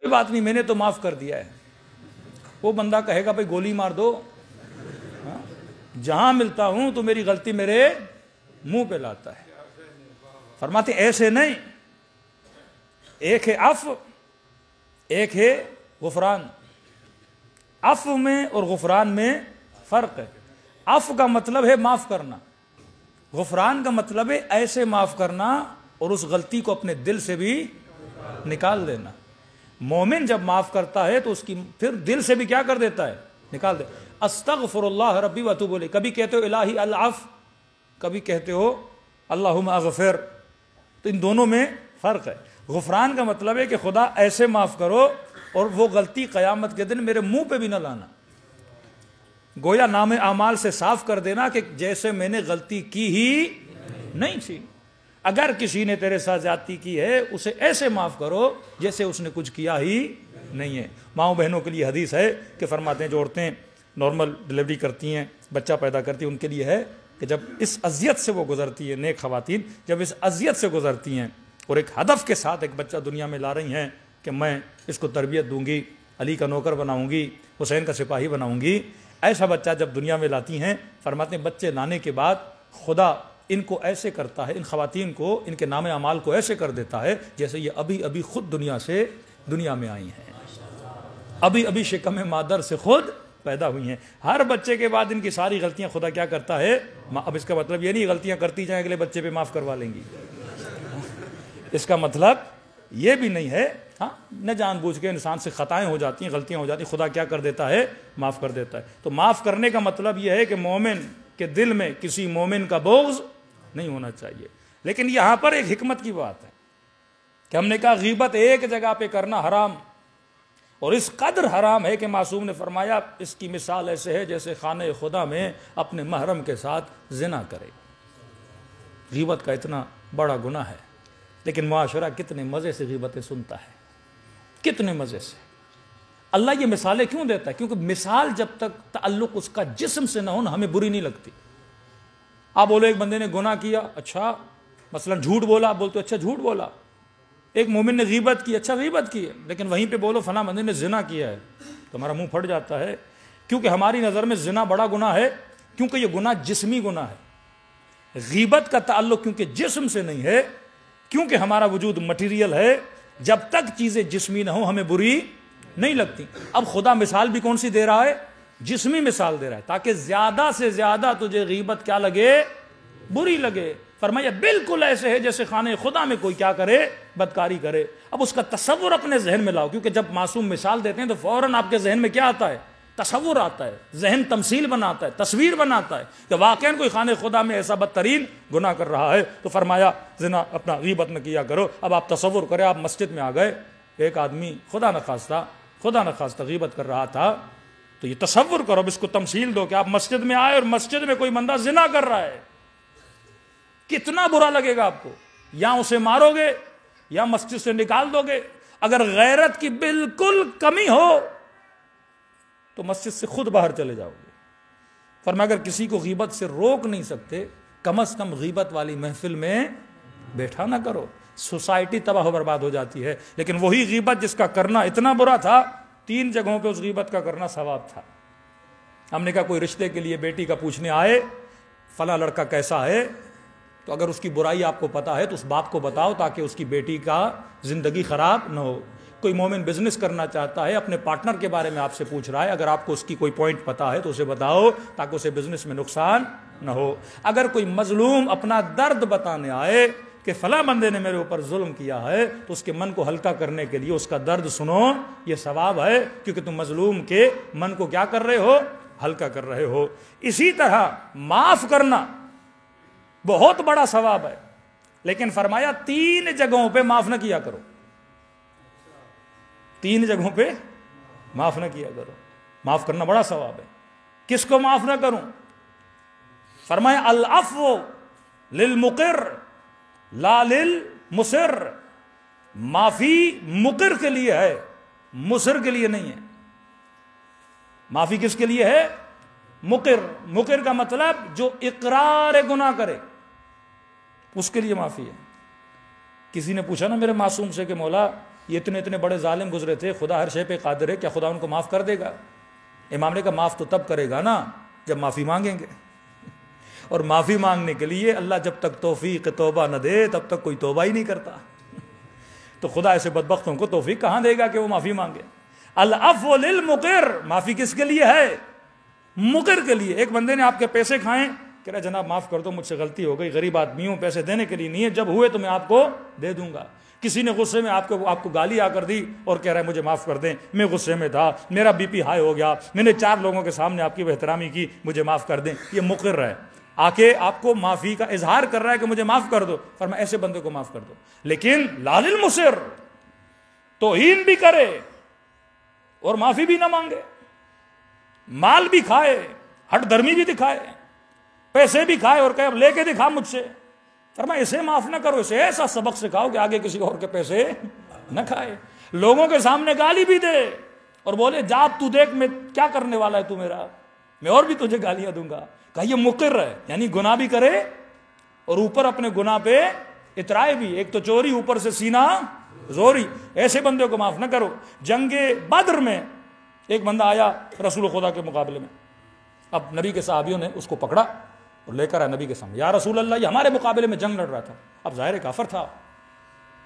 کوئی بات نہیں، میں نے تو معاف کر دیا ہے. وہ بندہ کہے گا بھائی گولی مار دو، جہاں ملتا ہوں تو میری غلطی میرے منہ پہ لاتا ہے. فرماتے ایسے نہیں، ایک ہے عفو، ایک ہے غفران. عفو میں اور غفران میں فرق ہے. عفو کا مطلب ہے معاف کرنا، غفران کا مطلب ہے ایسے معاف کرنا اور اس غلطی کو اپنے دل سے بھی نکال دینا. مومن جب معاف کرتا ہے تو اس کی پھر دل سے بھی کیا کر دیتا ہے؟ نکال دے. استغفر اللہ ربی واتوب الیہ، کبھی کہتے ہو الہی العفو، کبھی کہتے ہو اللہم اغفر. تو ان دونوں میں فرق ہے. غفران کا مطلب ہے کہ خدا ایسے معاف کرو اور وہ غلطی قیامت کے دن میرے منہ پہ بھی نہ لانا. گویا نام اعمال سے صاف کر دینا کہ جیسے میں نے غلطی کی ہی نہیں تھی. اگر کسی نے تیرے ساتھ زیادتی کی ہے اسے ایسے معاف کرو جیسے اس نے کچھ کیا ہی نہیں ہے. ماؤں بہنوں کے لیے حدیث ہے کہ فرماتے ہیں جو عورتیں نارمل ڈلیوری کرتی ہیں، بچہ پیدا کرتی ہیں، ان کے لیے ہے کہ جب اس اذیت سے وہ گزرتی ہے، نیک خواتین جب اس اذیت سے گزرتی ہیں اور ایک ہدف کے ساتھ ایک بچہ دنیا میں لا رہی ہیں کہ میں اس کو تربیت دوں گی، علی کا نوکر بناؤں گی، حسین کا سپاہی بناؤں گی، ایسا بچہ جب دنیا میں لاتی ہیں فرماتے ہیں بچے لانے کے بعد خدا ان کو ایسے کرتا ہے، ان خواتین کو، ان کے نام اعمال کو ایسے کر دیتا ہے جیسے یہ ابھی ابھی خود دنیا میں آئی ہیں، ابھی ابھی شکم مادر سے خود پیدا ہوئی ہیں. ہر بچے کے بعد ان کی ساری غلطیاں خدا کیا کرتا ہے؟ اب اس کا مطلب یہ نہیں غلطیاں کرتی جائیں اگلے بچے پہ معاف کروا لیں گی، اس کا مطلب یہ بھی نہیں ہے. ہاں نہ جان بوجھ کے انسان سے خطائیں ہو جاتی ہیں، غلطیاں ہو جاتی ہیں، خدا کیا کر دیتا ہے؟ معاف کر دیتا ہے. تو معاف کرنے کا مطلب یہ ہے کہ مومن کے دل میں کسی مومن کا بغض نہیں ہونا چاہیے. لیکن یہاں پر ایک حکمت کی بات ہے کہ ہم نے کہا غیبت ایک جگہ پہ کرنا حرام، اور اس قدر حرام ہے کہ معصوم نے فرمایا اس کی مثال ایسے ہے جیسے خانہ خدا میں اپنے محرم کے ساتھ زنا کرے. غیبت کا اتنا بڑا گناہ ہے، لیکن معاشرہ کتنے مزے سے غیبتیں سنتا ہے، کتنے مزے سے. اللہ یہ مثالیں کیوں دیتا ہے؟ کیونکہ مثال جب تک تعلق اس کا جسم سے نہ ہو نا ہمیں بری نہیں لگتی. آپ بولو ایک بندے نے گناہ کیا، اچھا مثلا جھوٹ بولا، آپ بولتے اچھا جھوٹ بولا. ایک مومن نے غیبت کی، اچھا غیبت کی ہے، لیکن وہیں پہ بولو فلاں بندے نے زنا کیا ہے تو ہمارا منہ پھٹ جاتا ہے. کیونکہ ہماری نظر میں زنا بڑا گناہ ہے، کیونکہ یہ گناہ جسمی گناہ ہے. غیبت کا تعلق کیونکہ جسم سے نہیں ہے، کیونکہ ہمارا وجود مٹیریل ہے، جب تک چیزیں جسمی نہ ہوں ہمیں بری نہیں لگتی. اب خدا مثال بھی کون سی دے رہا ہے؟ جسمی مثال دے رہا ہے تاکہ زیادہ سے زیادہ تجھے غیبت کیا لگے؟ بری لگے. فرمایا بالکل ایسے ہے جیسے خانہ خدا میں کوئی کیا کرے؟ بدکاری کرے. اب اس کا تصور اپنے ذہن میں لاؤ، کیونکہ جب معصوم مثال دیتے ہیں تو فوراً آپ کے ذہن میں کیا آتا ہے؟ تصور آتا ہے، ذہن تمثیل بناتا ہے، تصویر بناتا ہے کہ واقعاً کوئی خانہ خدا میں ایسا بدترین گناہ کر رہا ہے. تو فرمایا زنا اپنا غیبت نہ کیا کرو. اب آپ تصور کریں آپ مسجد میں آ گئے، ایک آدمی خدا نخواستہ غیبت کر رہا تھا، تو یہ تصور کرو، اب اس کو تمثیل دو کہ آپ مسجد میں آئے اور مسجد میں کوئی بندہ زنا کر رہا ہے. کتنا برا لگے گا آپ کو؟ یا اسے مارو گے یا مسجد سے نکال دو گے. اگر غیرت کی بالکل کمی ہو تو مسجد سے خود باہر چلے جاؤ گے. فرمایا اگر کسی کو غیبت سے روک نہیں سکتے کم از کم غیبت والی محفل میں بیٹھا نہ کرو. سوسائٹی تباہ و برباد ہو جاتی ہے. لیکن وہی غیبت جس کا کرنا اتنا برا تھا، 3 جگہوں پہ اس غیبت کا کرنا ثواب تھا. ہم نے کہا کوئی رشتے کے لیے بیٹی کا پوچھنے آئے فلاں لڑکا کیسا ہے، تو اگر اس کی برائی آپ کو پتا ہے تو اس باپ کو بتاؤ تاکہ اس کی بیٹی کا زندگی خراب نہ ہو. کوئی مومن بزنس کرنا چاہتا ہے، اپنے پارٹنر کے بارے میں آپ سے پوچھ رہا ہے، اگر آپ کو اس کی کوئی پوائنٹ پتا ہے تو اسے بتاؤ تاکہ اسے بزنس میں نقصان نہ ہو. اگر کوئی مظلوم اپنا درد بتانے آئے کہ فلاں بندے نے میرے اوپر ظلم کیا ہے تو اس کے من کو ہلکا کرنے کے لیے اس کا درد سنو، یہ ثواب ہے کیونکہ تم مظلوم کے من کو کیا کر رہے ہو؟ ہلکا کر رہے ہو. اسی طرح معاف کرنا بہت بڑا ثواب ہے، لیکن فرمایا 3 جگہوں پہ معاف نہ کیا کرو. 3 جگہوں پہ معاف نہ کیا کرو. معاف کرنا بڑا ثواب ہے. کس کو معاف نہ کروں؟ فرمایا العفو للمقر لا للمصر. معافی مقر کے لیے ہے، مصر کے لیے نہیں ہے. معافی کس کے لیے ہے؟ مقر کا مطلب جو اقرار گناہ کرے اس کے لیے معافی ہے. کسی نے پوچھا نا میرے معصوم سے کہ مولا یہ اتنے اتنے بڑے ظالم گزرے تھے، خدا ہر شے پہ قادر ہے، کیا خدا ان کو معاف کر دے گا؟ امام نے کہا معاف تو تب کرے گا نا جب معافی مانگیں گے، اور معافی مانگنے کے لیے اللہ جب تک توفیق توبہ نہ دے تب تک کوئی توبہ ہی نہیں کرتا. تو خدا ایسے بدبختوں کو توفیق کہاں دے گا کہ وہ معافی مانگے؟ العفو للمقر، معافی کس کے لیے ہے؟ مقر کے لیے. ایک بندے نے آپ کے پیسے کھائیں، کہہ رہا جناب معاف کر دو، مجھ سے غلطی ہو گئی، غریب آدمی ہوں، پیسے دینے کے لیے نہیں ہے، جب ہوئے تو میں آپ کو دے دوں گا. کسی نے غصے میں آپ کو گالی آ کر دی اور کہہ رہا ہے مجھے معاف کر دیں، میں غصے میں تھا، میرا بی پی ہائی ہو گیا، میں نے 4 لوگوں کے سامنے آپ کی بے احترامی کی، مجھے معاف کر دیں. یہ مقر ہے، آ کے آپ کو معافی کا اظہار کر رہا ہے کہ مجھے معاف کر دو. فرمایا ایسے بندے کو معاف کر دو. لیکن لا للمصر، توہین بھی کرے اور معافی بھی نہ مانگے، مال بھی کھائے، ہٹ دھرمی بھی دکھائے، پیسے بھی کھائے اور کہے اب لے کے دکھا مجھ سے. فرمایا اسے معاف نہ کرو، اسے ایسا سبق سکھاؤ کہ آگے کسی اور کے پیسے نہ کھائے. لوگوں کے سامنے گالی بھی دے اور بولے جا تو دیکھ میں کیا کرنے والا ہے تو میرا، میں اور بھی تجھے گالیاں دوں گا. کہا یہ مقر ہے، یعنی گناہ بھی کرے اور اوپر اپنے گناہ پہ اترائے بھی. ایک تو چوری، اوپر سے سینہ زوری. ایسے بندے کو معاف نہ کرو. جنگ بدر میں ایک بندہ آیا رسول خدا کے مقابلے میں، اب نبی کے صحابیوں نے اس کو پکڑا اور لے کر آیا نبی کے سامنے. یا رسول اللہ، یہ ہمارے مقابلے میں جنگ لڑ رہا تھا، اب ظاہر کافر تھا،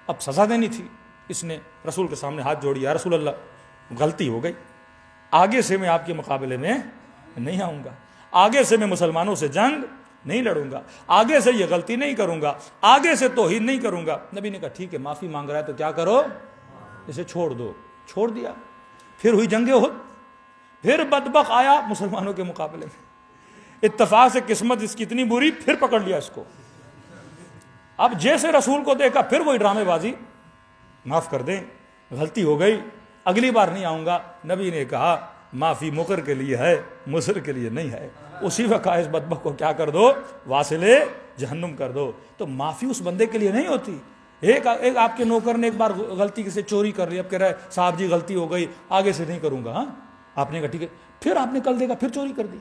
اب سزا دینی تھی. اس نے رسول کے سامنے ہاتھ جوڑی، یا رسول اللہ غلطی ہو گئی، آگے سے میں آپ کے مقابلے میں نہیں آؤں گا، آگے سے میں مسلمانوں سے جنگ نہیں لڑوں گا، آگے سے یہ غلطی نہیں کروں گا، آگے سے توہین نہیں کروں گا. نبی نے کہا ٹھیک ہے، معافی مانگ رہا ہے تو کیا کرو، اسے چھوڑ دو. چھوڑ دیا. پھر ہوئی جنگ احد، پھر بدبخت آیا مسلمانوں کے مقابلے میں، اتفاق سے قسمت اس کی اتنی بری، پھر پکڑ لیا اس کو. اب جیسے رسول کو دیکھا پھر وہی ڈرامے بازی، معاف کر دیں، غلطی ہو گئی، اگلی بار نہیں آؤں گا. نبی نے کہا معافی مقر کے لیے ہے، مصر کے لیے نہیں ہے. اسی وقت اس بدبخت کو کیا کر دو، واصل جہنم کر دو. تو معافی اس بندے کے لیے نہیں ہوتی. ایک آپ کے نوکر نے ایک بار غلطی سے چوری کر لی، اب کہہ رہا ہے صاحب جی غلطی ہو گئی، آگے سے نہیں کروں گا. ہاں آپ نے کہا ٹھیک ہے، پھر آپ نے کل دیکھا پھر چوری کر دی.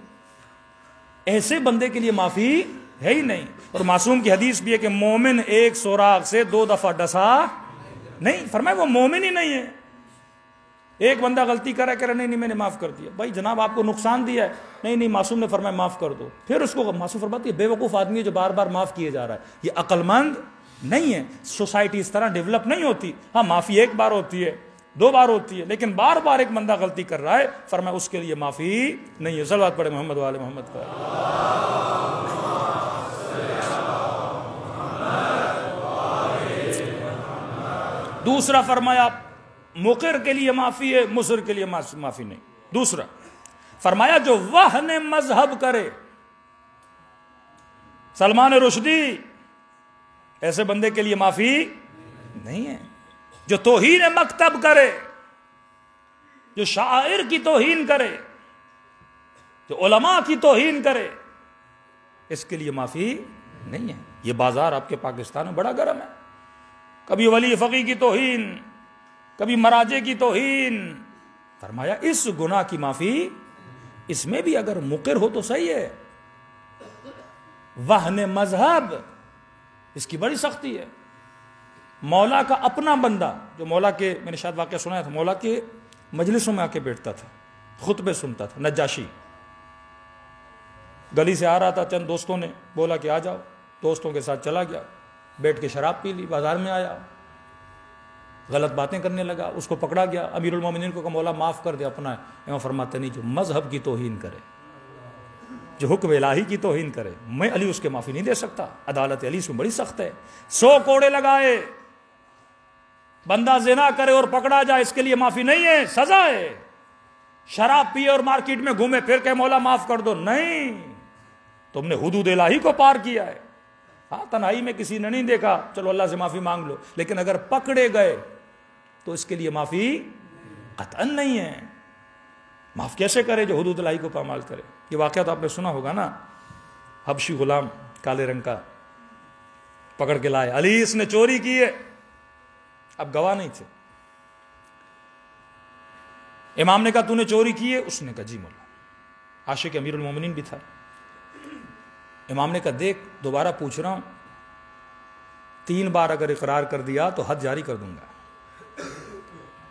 ایسے بندے کے لیے معافی ہے ہی نہیں. اور معصوم کی حدیث بھی ہے کہ مومن ایک سوراخ سے 2 دفعہ ڈسا نہیں. فرمایا وہ مومن ہی نہیں ہے. ایک بندہ غلطی کرا کہ نہیں میں نے معاف کر دیا. بھائی جناب آپ کو نقصان دیا ہے، نہیں معصوم نے فرمایا معاف کر دو. پھر اس کو معصوم فرماتی ہے بے وقوف آدمی ہے جو بار بار معاف کیے جا رہا ہے، یہ عقل مند نہیں ہے. سوسائٹی اس طرح ڈیولپ نہیں ہوتی. ہاں معافی ایک بار ہوتی ہے، 2 بار ہوتی ہے، لیکن بار بار ایک بندہ غلطی کر رہا ہے، فرمایا اس کے لیے معافی نہیں ہے. صلوات پڑھے محمد والے محمد کا. دوسرا فرمایا مقر کے لیے معافی ہے، مصر کے لیے معافی نہیں. دوسرا فرمایا جو وہن مذہب کرے، سلمان رشدی، ایسے بندے کے لیے معافی نہیں ہے. جو توہین مکتب کرے، جو شاعر کی توہین کرے، جو علماء کی توہین کرے، اس کے لیے معافی نہیں ہے. یہ بازار آپ کے پاکستان میں بڑا گرم ہے. کبھی ولی فقی کی توہین، کبھی مراجع کی توہین. فرمایا اس گناہ کی معافی اس میں بھی اگر مقر ہو تو صحیح ہے. وہن مذہب، اس کی بڑی سختی ہے. مولا کا اپنا بندہ، جو مولا کے، میں نے شاید واقعہ سنایا تھا، مولا کے مجلسوں میں آ کے بیٹھتا تھا، خطبے سنتا تھا. نجاشی گلی سے آ رہا تھا، چند دوستوں نے بولا کہ آ جاؤ، دوستوں کے ساتھ چلا گیا، بیٹھ کے شراب پی لی. بازار میں آیا، غلط باتیں کرنے لگا، اس کو پکڑا گیا. امیر المومنین کو کہا مولا معاف کر دے اپنا. امام فرماتے نہیں، جو مذہب کی توہین کرے، جو حکم الہی کی توہین کرے، میں علی اس کے معافی نہیں دے سکتا. عدالت علی اس میں بڑی سخت ہے. 100 کوڑے لگائے، بندہ زنا کرے اور پکڑا جائے، اس کے لیے معافی نہیں ہے، سزا ہے. شراب پیے اور مارکیٹ میں گھومے پھر کہ مولا معاف کر دو، نہیں، تم نے حدود الہی کو پار کیا ہے. ہاں تنہائی میں کسی نے نہیں دیکھا، چلو اللہ سے معافی مانگ لو، لیکن اگر پکڑے گئے تو اس کے لیے معافی قطعاً نہیں ہے. معاف کیسے کرے جو حدود الہی کو پامال کرے. یہ واقعہ تو آپ نے سنا ہوگا نا، حبشی غلام کالے رنگ کا پکڑ کے لائے، علی اس نے چوری کی ہے. اب گواہ نہیں تھے. امام نے کہا تو نے چوری کی ہے؟ اس نے کہا جی مولا. عاشق امیر المومنین بھی تھا. امام نے کہا دیکھ دوبارہ پوچھ رہا ہوں، 3 بار اگر اقرار کر دیا تو حد جاری کر دوں گا.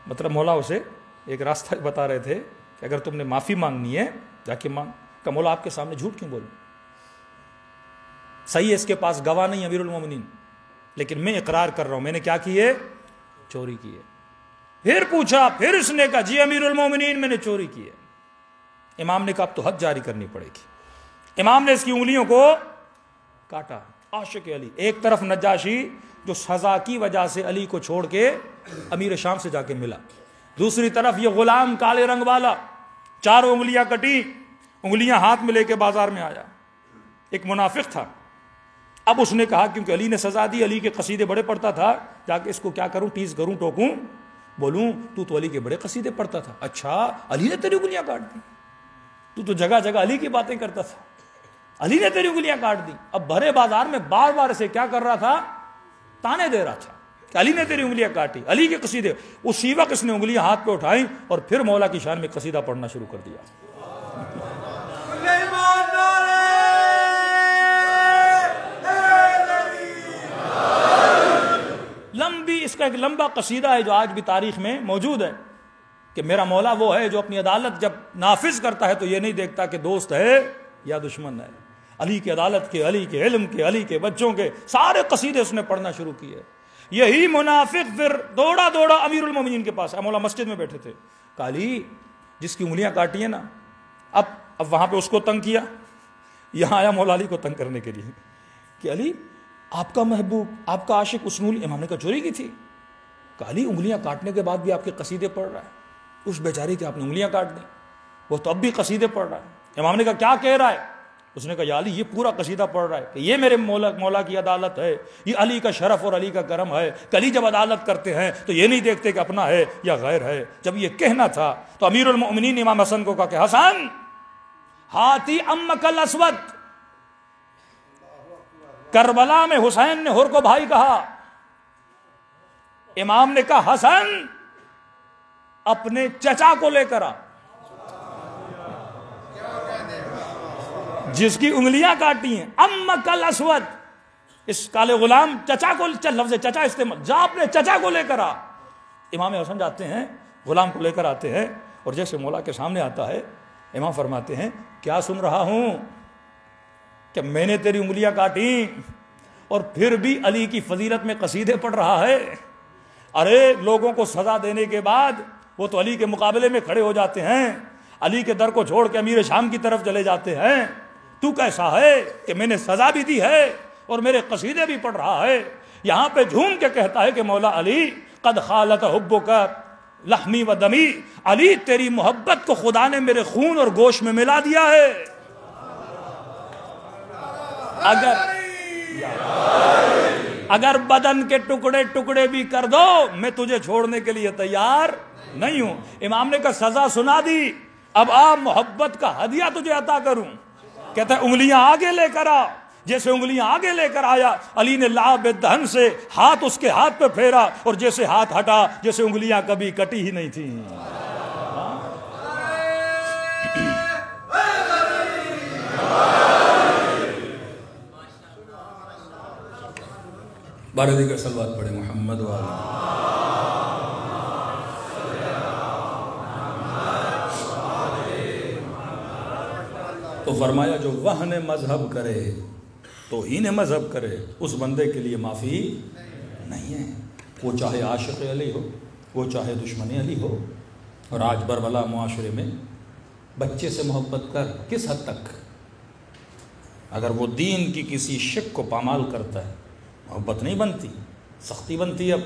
مطلب مولا اسے ایک راستہ بتا رہے تھے کہ اگر تم نے معافی مانگنی ہے جا کے مانگ. کہ مولا آپ کے سامنے جھوٹ کیوں بولوں؟ صحیح ہے اس کے پاس گواہ نہیں امیر المومنین، لیکن میں اقرار کر رہا ہوں میں نے کیا کی ہے؟ چوری کی ہے. پھر پوچھا، پھر اس نے کہا جی امیر المومنین میں نے چوری کی ہے. امام نے کہا اب تو حد جاری کرنی پڑے گی. امام نے اس کی انگلیوں کو کاٹا. عاشق علی، ایک طرف نجاشی جو سزا کی وجہ سے علی کو چھوڑ کے امیر شام سے جا کے ملا، دوسری طرف یہ غلام کالے رنگ والا، چاروں انگلیاں کٹی، انگلیاں ہاتھ میں لے کے بازار میں آیا. ایک منافق تھا. اب اس نے کہا کیونکہ علی نے سزا دی، علی کے قصیدے بڑے پڑھتا تھا، جا کے اس کو کیا کروں، ٹیز کروں، ٹوکوں، بولوں تو علی کے بڑے قصیدے پڑھتا تھا. اچھا علی نے تیری انگلیاں کاٹ دی، تو جگہ جگہ علی کی باتیں کرتا تھا، علی نے تیری انگلیاں کاٹ دی. اب بھرے بازار میں بار بار سے کیا کر رہا تھا؟ تانے دے رہا تھا کہ علی نے تیری انگلیاں کاٹی، علی کے قصیدے. اسی وقت اس نے انگلیاں ہاتھ پہ اٹھائیں اور پھر مولا کی شان میں قصیدہ پڑھنا شروع کر دیا. لمبی، اس کا ایک لمبا قصیدہ ہے جو آج بھی تاریخ میں موجود ہے کہ میرا مولا وہ ہے جو اپنی عدالت جب نافذ کرتا ہے تو یہ نہیں دیکھتا کہ دوست ہے یا دشمن ہے. علی کی عدالت کے، علی کے علم کے، علی کے بچوں کے سارے قصیدے اس نے پڑھنا شروع کیے. یہی منافق پھر دوڑا دوڑا امیر المومنین کے پاس. مولا مسجد میں بیٹھے تھے. کہا علی جس کی انگلیاں کاٹی ہیں نا، اب وہاں پہ اس کو تنگ کیا، یہاں آیا مولا علی کو تنگ کرنے کے لیے کہ علی آپ کا محبوب، آپ کا عاشق اس نے امام نے کہا چوری کی تھی. کہا علی انگلیاں کاٹنے کے بعد بھی آپ کے قصیدے پڑھ رہا ہے، اس بیچارے کے آپ نے انگلیاں کاٹ دیں، وہ تو اب بھی قصیدے پڑھ رہا ہے. امام نے کہا کیا کہہ رہا ہے؟ اس نے کہا یا علی یہ پورا قصیدہ پڑھ رہا ہے کہ یہ میرے مولا کی عدالت ہے، یہ علی کا شرف اور علی کا کرم ہے. علی جب عدالت کرتے ہیں تو یہ نہیں دیکھتے کہ اپنا ہے یا غیر ہے. جب یہ کہنا تھا تو امیر المؤمنین امام حسن کو کہا کہ حسن ہاتھی امک الاسود. کربلا میں حسین نے ہر کو بھائی کہا. امام نے کہا حسن اپنے چچا کو لے کر آ، جس کی انگلیاں کاٹی ہیں. امک الاسود، اس کالے غلام چچا کو، لفظ چچا استعمال، جا اپنے چچا کو لے کر آ. امام حسن جاتے ہیں، غلام کو لے کر آتے ہیں، اور جیسے مولا کے سامنے آتا ہے امام فرماتے ہیں کیا سن رہا ہوں کہ میں نے تیری انگلیاں کاٹی اور پھر بھی علی کی فضیلت میں قصیدے پڑھ رہا ہے. ارے لوگوں کو سزا دینے کے بعد وہ تو علی کے مقابلے میں کھڑے ہو جاتے ہیں، علی کے در کو چھوڑ کے امیر شام کی طرف چلے جاتے ہیں. تو کیسا ہے کہ میں نے سزا بھی دی ہے اور میرے قصیدے بھی پڑھ رہا ہے. یہاں پہ جھوم کے کہتا ہے کہ مولا علی قد خالت حبک لحمی و دمی، علی تیری محبت کو خدا نے میرے خون اور گوشت میں ملا دیا ہے. اگر بدن کے ٹکڑے ٹکڑے بھی کر دو میں تجھے چھوڑنے کے لیے تیار نہیں ہوں. امام نے کہا سزا سنا دی، اب آ محبت کا ہدیہ تجھے عطا کروں. کہتا ہے انگلیاں آگے لے کر آ. جیسے انگلیاں آگے لے کر آیا، علی نے لعب دہن سے ہاتھ اس کے ہاتھ پہ پھیرا، اور جیسے ہاتھ ہٹا جیسے انگلیاں کبھی کٹی ہی نہیں تھیں. بارہ دیگر صلوات پڑھے محمد والا. تو فرمایا جو وہن مذہب کرے تو ہی نے مذہب کرے، اس بندے کے لیے معافی نہیں ہے، وہ چاہے عاشق علی ہو، وہ چاہے دشمن علی ہو. اور آج بربلا معاشرے میں بچے سے محبت کر کس حد تک، اگر وہ دین کی کسی شک کو پامال کرتا ہے محبت نہیں بنتی، سختی بنتی. اب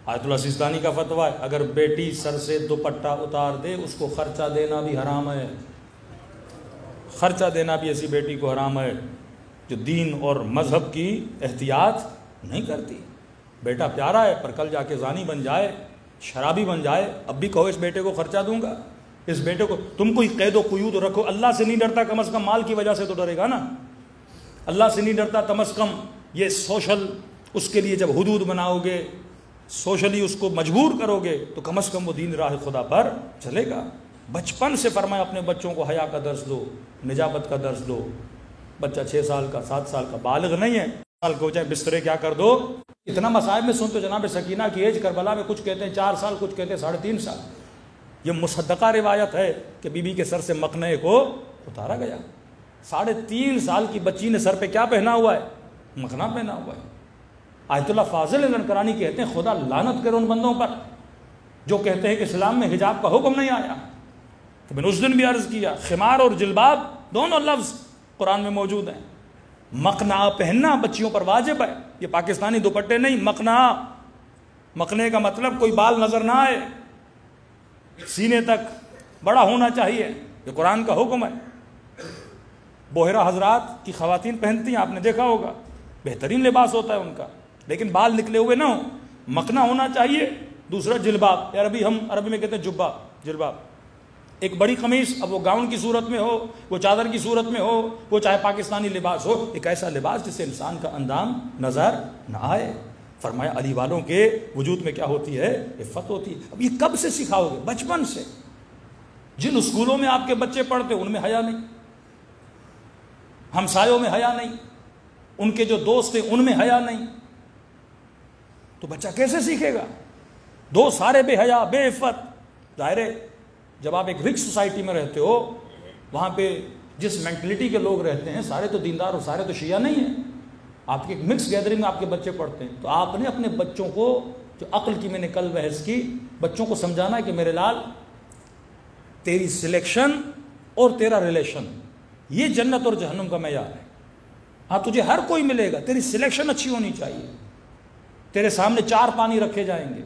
آیت اللہ سیستانی کا فتویٰ ہے اگر بیٹی سر سے دوپٹہ اتار دے اس کو خرچہ دینا بھی حرام ہے. خرچہ دینا بھی ایسی بیٹی کو حرام ہے جو دین اور مذہب کی احتیاط نہیں کرتی. بیٹا پیارا ہے پر کل جا کے زانی بن جائے، شرابی بن جائے، اب بھی کہو اس بیٹے کو خرچہ دوں گا. اس بیٹے کو تم کوئی قید و قیود رکھو، اللہ سے نہیں ڈرتا کم از کم مال کی وجہ سے تو ڈرے گا نا. اللہ سے نہیں ڈرتا کم از کم یہ سوشل، اس کے لیے جب حدود بناؤ گے، سوشلی اس کو مجبور کرو گے تو کم از کم وہ دین راہ خدا پر چلے گا. بچپن سے فرمایا اپنے بچوں کو حیا کا درس دو، نجابت کا درس دو. بچہ 6 سال کا 7 سال کا بالغ نہیں ہے، سال کو چاہے بسترے کیا کر دو، اتنا مصائب میں سن تو جناب سکینہ کی ایج کربلا میں کچھ کہتے ہیں 4 سال، کچھ کہتے ہیں 3.5 سال. یہ مصدقہ روایت ہے کہ بی بی کے سر سے مقنعے کو اتارا گیا. 3.5 سال کی بچی نے سر پہ کیا پہنا ہوا ہے؟ مقنع پہنا ہوا ہے. آیت اللہ فاضل لنکرانی کہتے ہیں خدا لعنت کرے ان بندوں پر جو کہتے ہیں کہ اسلام میں حجاب کا حکم نہیں آیا. تو میں نے اس دن بھی عرض کیا خمار اور جلباب دونوں لفظ قرآن میں موجود ہیں. مقنع پہننا بچیوں پر واجب ہے. یہ پاکستانی دوپٹے نہیں، مقنعے کا مطلب کوئی بال نظر نہ آئے، سینے تک بڑا ہونا چاہیے، یہ قرآن کا حکم ہے. بوہرہ حضرات کی خواتین پہنتی ہیں، آپ نے دیکھا ہوگا، بہترین لباس ہوتا ہے ان کا، لیکن بال نکلے ہوئے نہ ہوں. مقنع ہونا چاہیے. دوسرا جلباب، ہم عربی میں کہتے ہیں جبہ، جلباب. ایک بڑی قمیص، اب وہ گاؤن کی صورت میں ہو، وہ چادر کی صورت میں ہو، وہ چاہے پاکستانی لباس ہو، ایک ایسا لباس جس سے انسان کا اندام نظر نہ آئے. فرمایا علی والوں کے وجود میں کیا ہوتی ہے؟ عفت ہوتی ہے. اب یہ کب سے سکھاؤ گے؟ بچپن سے. جن اسکولوں میں آپ کے بچے پڑھتے ان میں حیا نہیں، ہمسایوں میں حیا نہیں، ان کے جو دوست ہیں ان میں حیا نہیں، تو بچہ کیسے سیکھے گا؟ دو سارے بے حیا بے عفت. ظاہر ہے جب آپ ایک رچ سوسائٹی میں رہتے ہو، وہاں پہ جس مینٹلٹی کے لوگ رہتے ہیں سارے تو دیندار اور سارے تو شیعہ نہیں ہیں. آپ کی ایک مکس گیدرنگ میں آپ کے بچے پڑھتے ہیں، تو آپ نے اپنے بچوں کو، جو عقل کی میں نے کل بحث کی، بچوں کو سمجھانا ہے کہ میرے لال تیری سلیکشن اور تیرا ریلیشن یہ جنت اور جہنم کا معیار ہے. ہاں تجھے ہر کوئی ملے گا، تیری سلیکشن اچھی ہونی چاہیے. تیرے سامنے 4 پانی رکھے جائیں گے،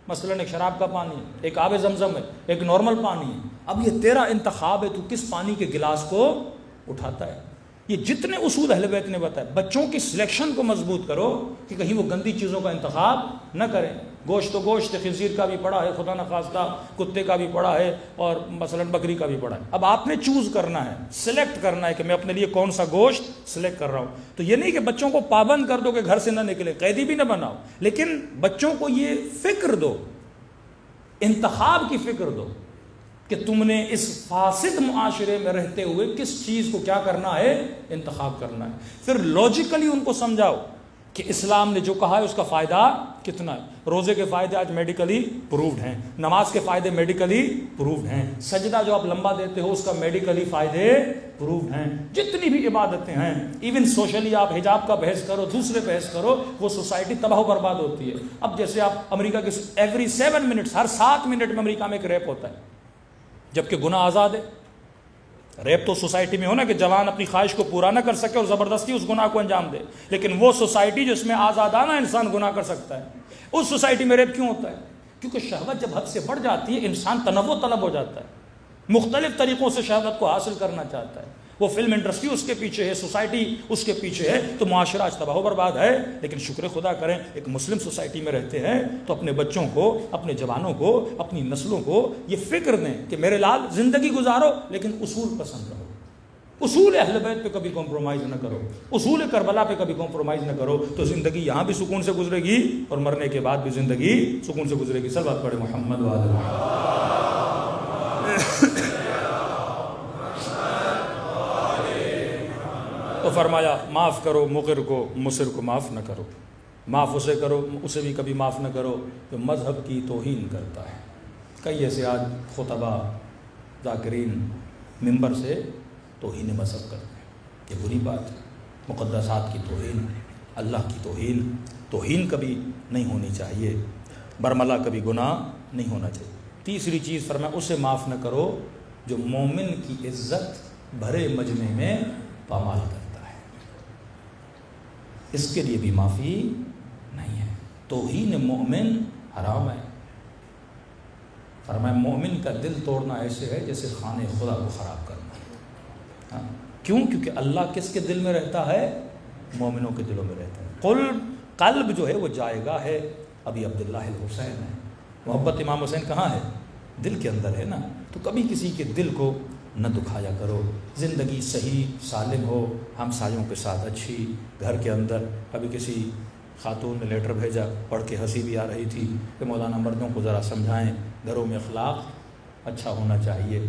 مثلا ایک شراب کا پانی ہے، ایک آب زمزم ہے، ایک نارمل پانی ہے. اب یہ تیرا انتخاب ہے، تو کس پانی کے گلاس کو اٹھاتا ہے. یہ جتنے اصول اہل بیت نے بتایا، بچوں کی سلیکشن کو مضبوط کرو کہ کہیں وہ گندی چیزوں کا انتخاب نہ کریں. گوشت تو گوشت، خنزیر کا بھی پڑا ہے، خدا نخواستہ کتے کا بھی پڑا ہے، اور مثلا بکری کا بھی پڑا ہے. اب آپ نے چوز کرنا ہے، سلیکٹ کرنا ہے کہ میں اپنے لیے کون سا گوشت سلیکٹ کر رہا ہوں. تو یہ نہیں کہ بچوں کو پابند کر دو کہ گھر سے نہ نکلے، قیدی بھی نہ بناؤ، لیکن بچوں کو یہ فکر دو، انتخاب کی فکر دو کہ تم نے اس فاسد معاشرے میں رہتے ہوئے کس چیز کو کیا کرنا ہے، انتخاب کرنا ہے. پھر لاجیکلی ان کو سمجھاؤ کہ اسلام نے جو کہا ہے اس کا فائدہ کتنا ہے. روزے کے فائدے آج میڈیکلی پرووڈ ہیں، نماز کے فائدے میڈیکلی پرووڈ ہیں، سجدہ جو آپ لمبا دیتے ہو اس کا میڈیکلی فائدے پرووڈ ہیں. جتنی بھی عبادتیں ہیں، ایون سوشلی آپ حجاب کا بحث کرو، دوسرے بحث کرو، وہ سوسائٹی تباہ و برباد ہوتی ہے. اب جیسے آپ امریکہ کے ایوری 7 منٹس، ہر 7 منٹ میں امریکہ میں ایک ریپ ہوتا ہے، جبکہ گناہ آزاد ہے. ریپ تو سوسائٹی میں ہو نا کہ جوان اپنی خواہش کو پورا نہ کر سکے اور زبردستی اس گناہ کو انجام دے، لیکن وہ سوسائٹی جس میں آزادانہ انسان گناہ کر سکتا ہے، اس سوسائٹی میں ریپ کیوں ہوتا ہے؟ کیونکہ شہوت جب حد سے بڑھ جاتی ہے انسان تنوع طلب ہو جاتا ہے، مختلف طریقوں سے شہوت کو حاصل کرنا چاہتا ہے. وہ فلم انڈسٹری اس کے پیچھے ہے، سوسائٹی اس کے پیچھے ہے، تو معاشرہ آج تباہ و برباد ہے. لیکن شکر خدا کریں ایک مسلم سوسائٹی میں رہتے ہیں تو اپنے بچوں کو، اپنے جوانوں کو، اپنی نسلوں کو یہ فکر دیں کہ میرے لال زندگی گزارو لیکن اصول پسند رہو. اصول اہل بیت پہ کبھی کمپرومائز نہ کرو، اصول کربلا پہ کبھی کمپرومائز نہ کرو، تو زندگی یہاں بھی سکون سے گزرے گی اور مرنے کے بعد بھی زندگی سکون سے گزرے گی. صلوات پڑھے محمد وعلی محمد. تو فرمایا معاف کرو مقر کو، مصر کو معاف نہ کرو. معاف اسے کرو، اسے بھی کبھی معاف نہ کرو جو مذہب کی توہین کرتا ہے. کئی ایسے آج خطبہ ذاکرین ممبر سے توہین مذہب کرتے ہیں، یہ بری بات ہے. مقدسات کی توہین، اللہ کی توہین کبھی نہیں ہونی چاہیے. برملا کبھی گناہ نہیں ہونا چاہیے. تیسری چیز فرمایا اسے معاف نہ کرو جو مومن کی عزت بھرے مجمع میں پامال کرتا ہے، اس کے لیے بھی معافی نہیں ہے. توہین مومن حرام ہے. فرمایا مومن کا دل توڑنا ایسے ہے جیسے خانے خدا کو خراب کرنا. کیوں؟ کیونکہ اللہ کس کے دل میں رہتا ہے؟ مومنوں کے دلوں میں رہتا ہے. قلب جو ہے وہ جائے گا ہے. ابھی عبداللہ الحسین ہے، محبت امام حسین کہاں ہے؟ دل کے اندر ہے نا. تو کبھی کسی کے دل کو نہ دکھایا کرو. زندگی صحیح سالم ہو، ہمسایوں کے ساتھ اچھی، گھر کے اندر. ابھی کسی خاتون نے لیٹر بھیجا، پڑھ کے ہنسی بھی آ رہی تھی کہ مولانا مردوں کو ذرا سمجھائیں گھروں میں اخلاق اچھا ہونا چاہیے.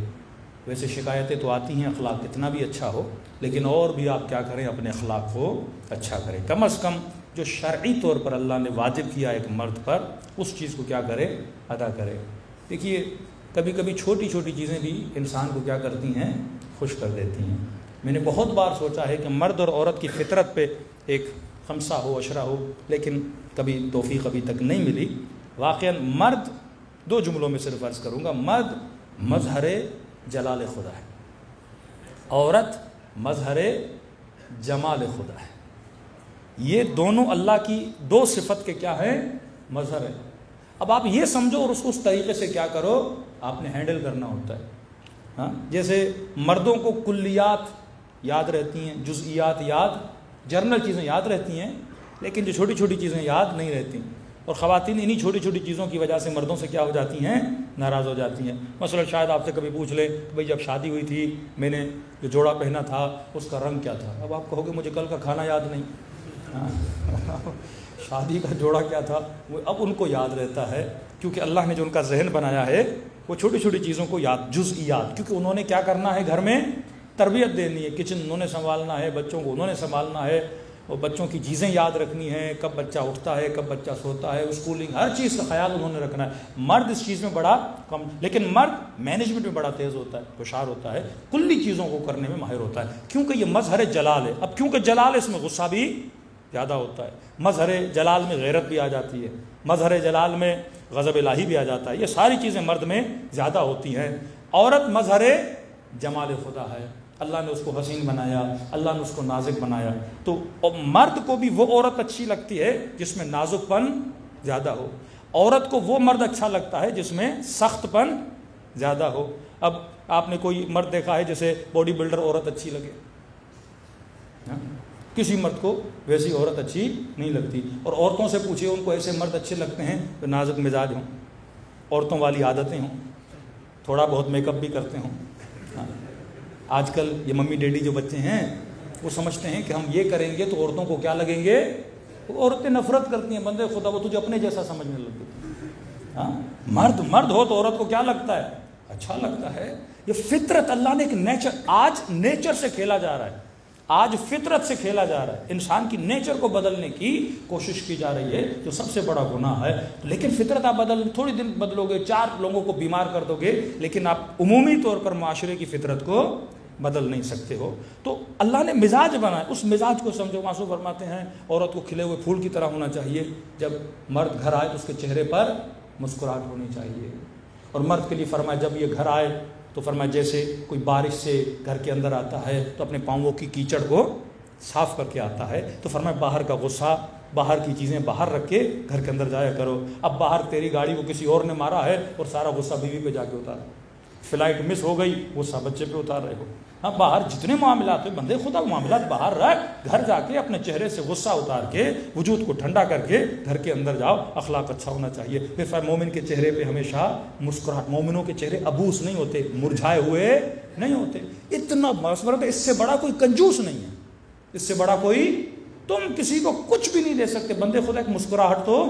ویسے شکایتیں تو آتی ہیں اخلاق کتنا بھی اچھا ہو، لیکن اور بھی آپ کیا کریں، اپنے اخلاق کو اچھا کریں. کم از کم جو شرعی طور پر اللہ نے واجب کیا ایک مرد پر، اس چیز کو کیا کرے، ادا کرے۔ دیکھیے کبھی کبھی چھوٹی چھوٹی چیزیں بھی انسان کو کیا کرتی ہیں، خوش کر دیتی ہیں۔ میں نے بہت بار سوچا ہے کہ مرد اور عورت کی فطرت پہ ایک خمسہ ہو، عشرہ ہو، لیکن کبھی توفیق ابھی تک نہیں ملی۔ واقعاً مرد، دو جملوں میں صرف عرض کروں گا، مرد مظہر جلال خدا ہے، عورت مظہر جمال خدا ہے۔ یہ دونوں اللہ کی دو صفت کے کیا ہیں، مظہر ہے۔ اب آپ یہ سمجھو اور اس کو اس طریقے سے کیا کرو، آپ نے ہینڈل کرنا ہوتا ہے۔ ہاں، جیسے مردوں کو کلیات یاد رہتی ہیں، جزئیات یاد، جرنل چیزیں یاد رہتی ہیں، لیکن جو چھوٹی چھوٹی چیزیں یاد نہیں رہتی، اور خواتین انہی چھوٹی چھوٹی چیزوں کی وجہ سے مردوں سے کیا ہو جاتی ہیں، ناراض ہو جاتی ہیں۔ مثلا شاید آپ سے کبھی پوچھ لیں بھئی جب شادی ہوئی تھی میں نے جو جوڑا پہنا تھا اس کا رنگ کیا تھا، اب آپ کہو گے مجھے کل کا کھانا یاد نہیں۔ شادی کا جوڑا کیا تھا وہ اب ان کو یاد رہتا ہے، کیونکہ اللہ نے جو ان کا ذہن بنایا ہے وہ چھوٹی چھوٹی چیزوں کو یاد، جزئیات، کیونکہ انہوں نے کیا کرنا ہے، گھر میں تربیت دینی ہے، کچن انہوں نے سنبھالنا ہے، بچوں کو انہوں نے سنبھالنا ہے، اور بچوں کی چیزیں یاد رکھنی ہیں، کب بچہ اٹھتا ہے، کب بچہ سوتا ہے، اسکولنگ، ہر چیز کا خیال انہوں نے رکھنا ہے۔ مرد اس چیز میں بڑا کم، لیکن مرد مینجمنٹ میں بڑا تیز ہوتا ہے، ہوشیار ہوتا ہے، کلی چیزوں کو کرنے میں ماہر ہوتا ہے، کیونکہ یہ مظہر جلال ہے۔ اب کیونکہ جلال ہے، اس میں غصہ بھی زیادہ ہوتا ہے، مظہر جلال میں غیرت بھی آ جاتی ہے، مظہر جلال میں غضب الہی بھی آ جاتا ہے، یہ ساری چیزیں مرد میں زیادہ ہوتی ہیں۔ عورت مظہر جمال خدا ہے، اللہ نے اس کو حسین بنایا، اللہ نے اس کو نازک بنایا، تو مرد کو بھی وہ عورت اچھی لگتی ہے جس میں نازک پن زیادہ ہو، عورت کو وہ مرد اچھا لگتا ہے جس میں سخت پن زیادہ ہو۔ اب آپ نے کوئی مرد دیکھا ہے جیسے باڈی بلڈر عورت اچھی لگے، کسی مرد کو ویسی عورت اچھی نہیں لگتی، اور عورتوں سے پوچھئے ان کو ایسے مرد اچھے لگتے ہیں جو نازک مزاج ہوں، عورتوں والی عادتیں ہوں، تھوڑا بہت میک اپ بھی کرتے ہوں۔ آج کل یہ ممی ڈیڈی جو بچے ہیں وہ سمجھتے ہیں کہ ہم یہ کریں گے تو عورتوں کو کیا لگیں گے، عورتیں نفرت کرتی ہیں، بندے خدا وہ تجھے اپنے جیسا سمجھنے لگ گئی۔ ہاں، مرد ہو تو عورت کو کیا لگتا ہے، اچھا لگتا ہے۔ یہ فطرت اللہ نے ایک نیچر، آج نیچر سے کھیلا جا رہا ہے، آج فطرت سے کھیلا جا رہا ہے، انسان کی نیچر کو بدلنے کی کوشش کی جا رہی ہے، جو سب سے بڑا گناہ ہے۔ لیکن فطرت آپ تھوڑی دن بدلو گے، 4 لوگوں کو بیمار کر دو گے، لیکن آپ عمومی طور پر معاشرے کی فطرت کو بدل نہیں سکتے ہو۔ تو اللہ نے مزاج بنایا، اس مزاج کو سمجھو۔ معصوم فرماتے ہیں عورت کو کھلے ہوئے پھول کی طرح ہونا چاہیے، جب مرد گھر آئے تو اس کے چہرے پر مسکراہٹ ہونی چاہیے، اور مرد کے لیے فرمایا جب یہ گھر آئے تو فرمایا جیسے کوئی بارش سے گھر کے اندر آتا ہے تو اپنے پاؤں کی کیچڑ کو صاف کر کے آتا ہے، تو فرمایا باہر کا غصہ، باہر کی چیزیں باہر رکھ کے گھر کے اندر جایا کرو۔ اب باہر تیری گاڑی کو کسی اور نے مارا ہے اور سارا غصہ بیوی پہ جا کے اتارا، فلائٹ مس ہو گئی غصہ بچے پہ اتار رہے ہو۔ ہاں، باہر جتنے معاملات ہوئے، بندے خدا معاملات باہر رکھ، گھر جا کے اپنے چہرے سے غصہ اتار کے وجود کو ٹھنڈا کر کے گھر کے اندر جاؤ، اخلاق اچھا ہونا چاہیے۔ پھر مومن کے چہرے پہ ہمیشہ مسکراہٹ، مومنوں کے چہرے ابوس نہیں ہوتے، مرجھائے ہوئے نہیں ہوتے۔ اتنا مصورت ہے، اس سے بڑا کوئی کنجوس نہیں ہے، اس سے بڑا کوئی، تم کسی کو کچھ بھی نہیں دے سکتے، بندے خدا ایک مسکراہٹ تو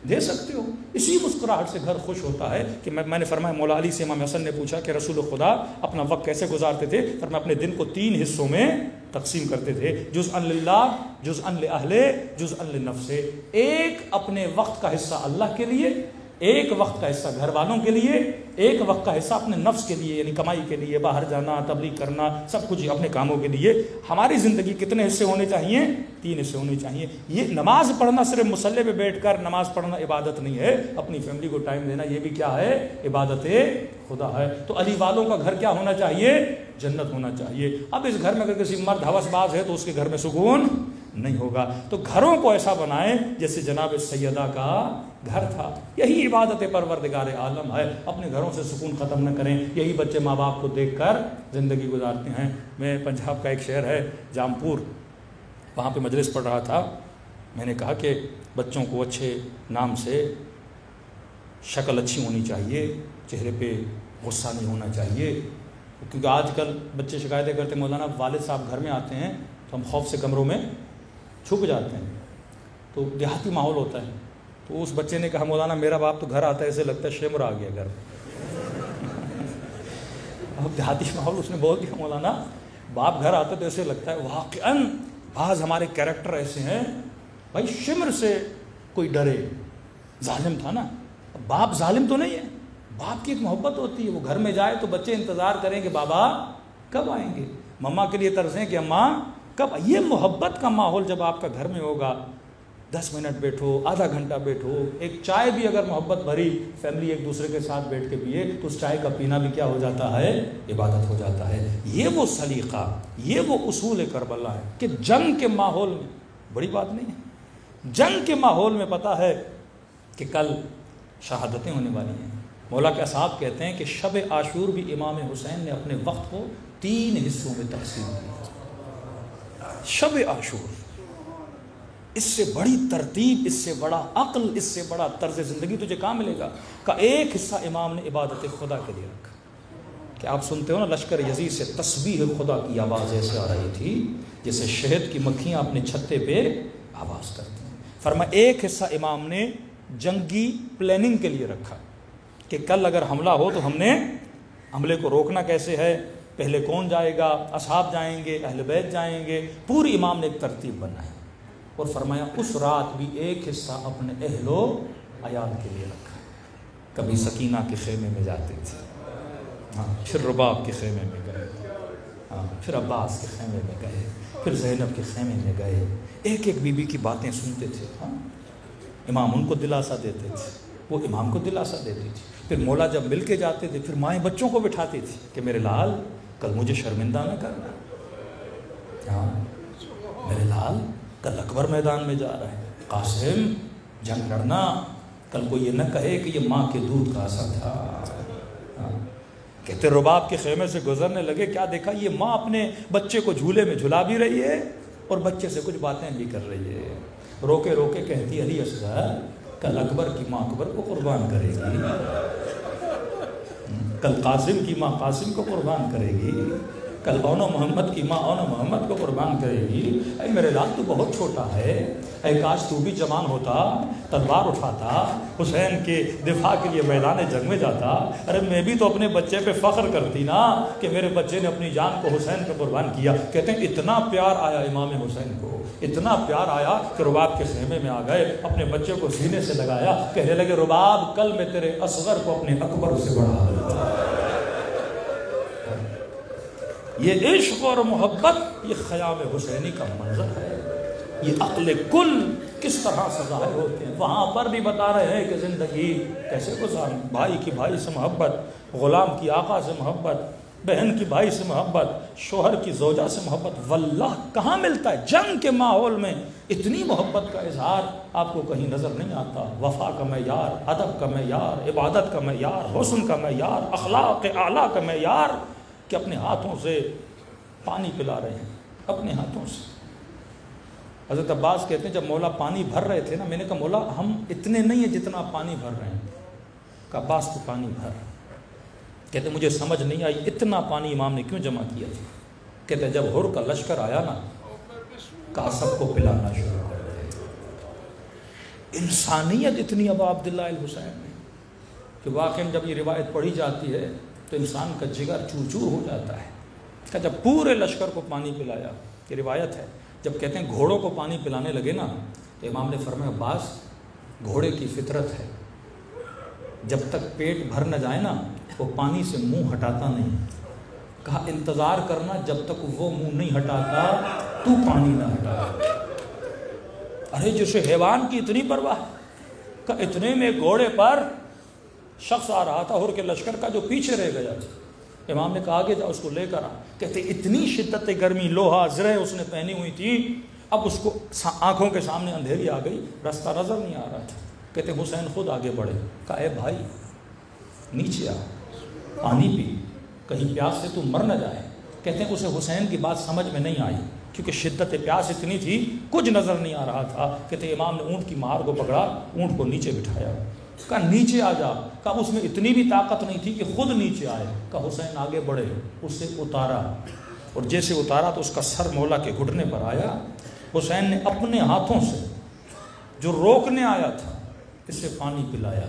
دے سکتے ہو، اسی مسکراہٹ سے گھر خوش ہوتا ہے۔ کہ میں نے فرمایا، مولا علی سے امام حسن نے پوچھا کہ رسول خدا اپنا وقت کیسے گزارتے تھے؟ فرمایا اپنے دن کو 3 حصوں میں تقسیم کرتے تھے، جزءاً للہ، جزءاً لأہلہ، جزءاً لنفسہ۔ ایک اپنے وقت کا حصہ اللہ کے لیے، ایک وقت کا حصہ گھر والوں کے لیے، ایک وقت کا حصہ اپنے نفس کے لیے، یعنی کمائی کے لیے، باہر جانا، تبلیغ کرنا، سب کچھ اپنے کاموں کے لیے۔ ہماری زندگی کتنے حصے ہونے چاہیے؟ 3 حصے ہونے چاہیے۔ یہ نماز پڑھنا صرف مصلی پہ بیٹھ کر نماز پڑھنا عبادت نہیں ہے، اپنی فیملی کو ٹائم دینا یہ بھی کیا ہے؟ عبادت خدا ہے۔ تو علی والوں کا گھر کیا ہونا چاہیے؟ جنت ہونا چاہیے۔ اب اس گھر میں اگر کسی مرد ہوس باز ہے تو اس کے گھر میں سکون نہیں ہوگا۔ تو گھروں کو ایسا بنائیں جیسے جناب سیدہ کا گھر تھا۔ یہی عبادت پروردگار عالم ہے۔ اپنے گھروں سے سکون ختم نہ کریں، یہی بچے ماں باپ کو دیکھ کر زندگی گزارتے ہیں۔ میں پنجاب کا ایک شہر ہے جامپور، وہاں پہ مجلس پڑھ رہا تھا، میں نے کہا کہ بچوں کو اچھے نام سے، شکل اچھی ہونی چاہیے، چہرے پہ غصہ نہیں ہونا چاہیے، کیونکہ آج کل بچے شکایتیں کرتے ہیں مولانا والد صاحب گھر میں آتے ہیں تو ہم خوف سے کمروں میں چھپ جاتے ہیں، تو دیہاتی ماحول ہوتا ہے۔ تو اس بچے نے کہا مولانا میرا باپ تو گھر آتا ہے ایسے لگتا ہے شیمر آ گیا گھر۔ اب دیہاتی ماحول اس نے بول دیا مولانا باپ گھر آتا ہے تو ایسے لگتا ہے۔ واقعاً بعض ہمارے کیریکٹر ایسے ہیں بھائی شمر سے کوئی ڈرے، ظالم تھا نا، باپ ظالم تو نہیں ہے، باپ کی ایک محبت ہوتی ہے، وہ گھر میں جائے تو بچے انتظار کریں کہ بابا کب آئیں گے، مما کے لیے ترسیں کہ اماں کب، یہ محبت کا ماحول جب آپ کا گھر میں ہوگا، 10 منٹ بیٹھو، آدھا گھنٹہ بیٹھو، ایک چائے بھی اگر محبت بھری فیملی ایک دوسرے کے ساتھ بیٹھ کے پیے تو اس چائے کا پینا بھی کیا ہو جاتا ہے، عبادت ہو جاتا ہے۔ یہ وہ سلیقہ، یہ وہ اصول کربلا ہے کہ جنگ کے ماحول میں، بڑی بات نہیں ہے، جنگ کے ماحول میں پتہ ہے کہ کل شہادتیں ہونے والی ہیں۔ مولا کے اصحاب کہتے ہیں کہ شب عاشور بھی امام حسین نے اپنے وقت کو 3 حصوں میں تقسیم کیا۔ شب عاشور، اس سے بڑی ترتیب، اس سے بڑا عقل، اس سے بڑا طرز زندگی تجھے کہاں ملے گا؟ کا ایک حصہ امام نے عبادت خدا کے لیے رکھا۔ کہ آپ سنتے ہو نا لشکر یزید سے تسبیح خدا کی آواز ایسے آ رہی تھی جیسے شہد کی مکھیاں اپنے چھتے پہ آواز کرتی ہیں۔ فرمایا ایک حصہ امام نے جنگی پلاننگ کے لیے رکھا کہ کل اگر حملہ ہو تو ہم نے حملے کو روکنا کیسے ہے، پہلے کون جائے گا، اصحاب جائیں گے، اہل بیت جائیں گے، پوری امام نے ایک ترتیب بنائی۔ اور فرمایا اس رات بھی ایک حصہ اپنے اہل و عیال کے لیے رکھا۔ کبھی سکینہ کے خیمے میں جاتے تھے، پھر رباب کے خیمے میں گئے، پھر عباس کے خیمے میں گئے، پھر زینب کے خیمے میں گئے، ایک ایک بی بی کی باتیں سنتے تھے۔ امام ان کو دلاسا دیتے تھے، وہ امام کو دلاسا دیتی تھی۔ پھر مولا جب مل کے جاتے تھے پھر مائیں بچوں کو بٹھاتی تھی کہ میرے لال کل مجھے شرمندہ نہ کرنا، میرے لال کل اکبر میدان میں جا رہا ہے، قاسم جنگ لڑنا، کل کو یہ نہ کہے کہ یہ ماں کے دودھ کا اثر تھا۔ کہتے رباب کے خیمے سے گزرنے لگے، کیا دیکھا، یہ ماں اپنے بچے کو جھولے میں جھلا بھی رہی ہے اور بچے سے کچھ باتیں بھی کر رہی ہے۔ روکے روکے کہتی علی اصغر کل اکبر کی ماں اکبر کو قربان کرے گی، کل قاسم کی ماں قاسم کو قربان کرے گی، کل اونو محمد کی ماں اونو محمد کو قربان کرے گی۔ اے میرے لال تو بہت چھوٹا ہے، اے کاش تو بھی جوان ہوتا، تلوار اٹھاتا، حسین کے دفاع کے لیے میدان جنگ میں جاتا۔ ارے میں بھی تو اپنے بچے پہ فخر کرتی نا کہ میرے بچے نے اپنی جان کو حسین پہ قربان کیا۔ کہتے ہیں اتنا پیار آیا امام حسین کو، اتنا پیار آیا کہ رباب کے خیمے میں آ گئے، اپنے بچے کو سینے سے لگایا، کہنے لگے رباب کل میں تیرے اصغر کو اپنے اکبر سے بڑھا دوں۔ یہ عشق اور محبت، یہ خیام حسینی کا منظر ہے، یہ عقل کل کس طرح سے ظاہر ہوتے ہیں۔ وہاں پر بھی بتا رہے ہیں کہ زندگی کیسے گزاریں، بھائی کی بھائی سے محبت، غلام کی آقا سے محبت، بہن کی بھائی سے محبت، شوہر کی زوجہ سے محبت، واللہ کہاں ملتا ہے؟ جنگ کے ماحول میں اتنی محبت کا اظہار آپ کو کہیں نظر نہیں آتا۔ وفا کا معیار، ادب کا معیار، عبادت کا معیار، حسن کا معیار، اخلاق اعلیٰ کا معیار، کہ اپنے ہاتھوں سے پانی پلا رہے ہیں، اپنے ہاتھوں سے۔ حضرت عباس کہتے ہیں جب مولا پانی بھر رہے تھے نا، میں نے کہا مولا ہم اتنے نہیں ہیں جتنا پانی بھر رہے ہیں۔ کہ عباس تو پانی بھر، کہتے مجھے سمجھ نہیں آئی اتنا پانی امام نے کیوں جمع کیا تھا۔ کہتے جب ہر کا لشکر آیا نا، کہا سب کو پلانا شروع کر دے۔ انسانیت اتنی ابا عبداللہ الحسین میں کہ واقعی جب یہ روایت پڑھی جاتی ہے تو انسان کا جگر چور چور ہو جاتا ہے۔ کہ جب پورے لشکر کو پانی پلایا، یہ روایت ہے، جب کہتے ہیں گھوڑوں کو پانی پلانے لگے نا تو امام نے فرمایا عباس گھوڑے کی فطرت ہے، جب تک پیٹ بھر نہ جائے نا وہ پانی سے منہ ہٹاتا نہیں۔ کہا انتظار کرنا جب تک وہ منہ نہیں ہٹاتا تو پانی نہ ہٹا۔ ارے جسے حیوان کی اتنی پرواہ، کہ اتنے میں گھوڑے پر شخص آ رہا تھا ہر کے لشکر کا جو پیچھے رہ گیا تھا۔ امام نے کہا آگے جا اس کو لے کر آ۔ کہتے اتنی شدت گرمی، لوہا زرہ اس نے پہنی ہوئی تھی، اب اس کو آنکھوں کے سامنے اندھیری آ گئی، رستہ نظر نہیں آ رہا تھا۔ کہتے حسین خود آگے بڑھے، کہا اے بھائی نیچے آ، پانی پی، کہیں پیاس سے تو مر نہ جائے۔ کہتے ہیں اسے حسین کی بات سمجھ میں نہیں آئی کیونکہ شدت پیاس اتنی تھی کچھ نظر نہیں آ رہا تھا۔ کہتے امام نے اونٹ کی مہار کو پکڑا، اونٹ کو نیچے بٹھایا، کہا نیچے آ جا۔ کہا اس میں اتنی بھی طاقت نہیں تھی کہ خود نیچے آئے۔ کہا حسین آگے بڑھے، اسے اتارا، اور جیسے اتارا تو اس کا سر مولا کے گھٹنے پر آیا۔ حسین نے اپنے ہاتھوں سے جو روکنے آیا تھا اسے پانی پلایا۔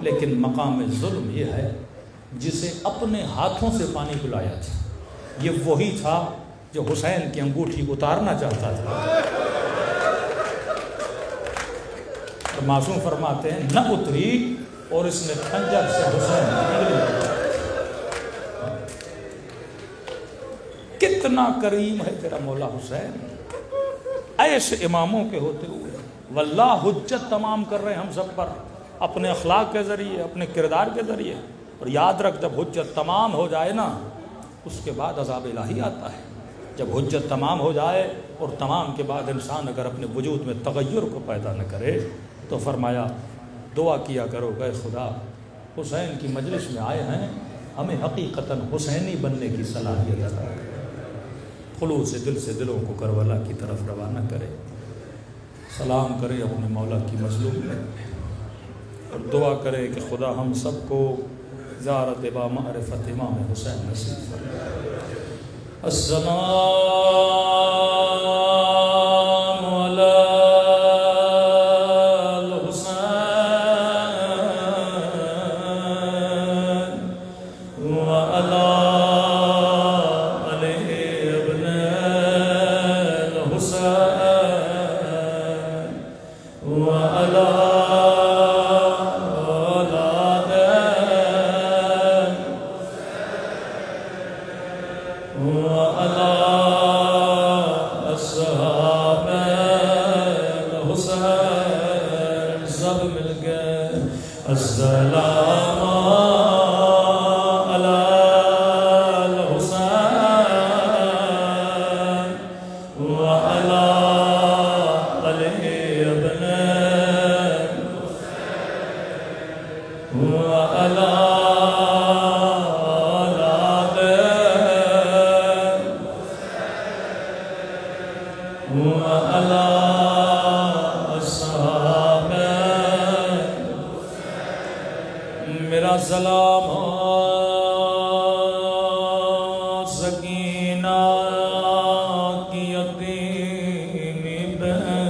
لیکن مقام ظلم یہ ہے جسے اپنے ہاتھوں سے پانی پلایا تھا یہ وہی تھا جو حسین کی انگوٹھی اتارنا چاہتا تھا۔ تو معصوم فرماتے ہیں نہ اتری اور اس نے خنجر سے حسین کتنا کریم ہے تیرا مولا حسین. ایسے اماموں کے ہوتے ہوئے واللہ حجت تمام کر رہے ہیں ہم سب پر اپنے اخلاق کے ذریعے, اپنے کردار کے ذریعے. اور یاد رکھ جب حجت تمام ہو جائے نا اس کے بعد عذاب الہی آتا ہے. جب حجت تمام ہو جائے اور تمام کے بعد انسان اگر اپنے وجود میں تغیر کو پیدا نہ کرے تو فرمایا دعا کیا کرو کہ خدا حسین کی مجلس میں آئے ہیں, ہمیں حقیقتاً حسینی بننے کی صلاحیت عطا کرے, خلوص سے دل سے دلوں کو کربلا کی طرف روانہ کرے. سلام کرے اپنے مولا کی مظلوم میں اور دعا کرے کہ خدا ہم سب کو زیارت با معرفت امام حسین نصیب فرمائے. السلام علی الحسین وعلی علی ابن الحسین وعلی میرا سلام سکینہ کی یتیمی بہن,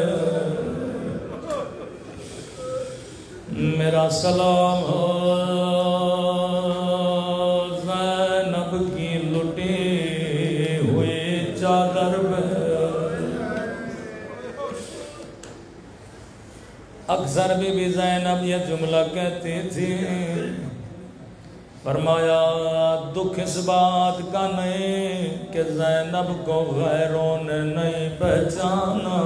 میرا سلام زینب کی لٹی ہوئی چادر بہن. اکثر بی بی زینب یہ جملہ کہتی تھی, فرمایا دکھ اس بات کا نہیں کہ زینب کو غیروں نے نہیں پہچانا,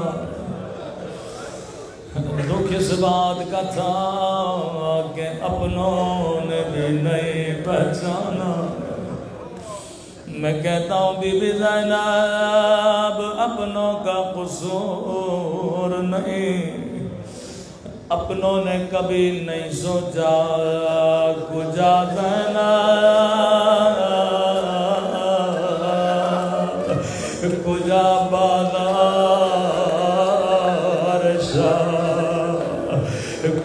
دکھ اس بات کا تھا کہ اپنوں نے بھی نہیں پہچانا. میں کہتا ہوں بی بی زینب اپنوں کا قصور نہیں, اپنوں نے کبھی نہیں سوچا کجا زینب کجا بازار شاہ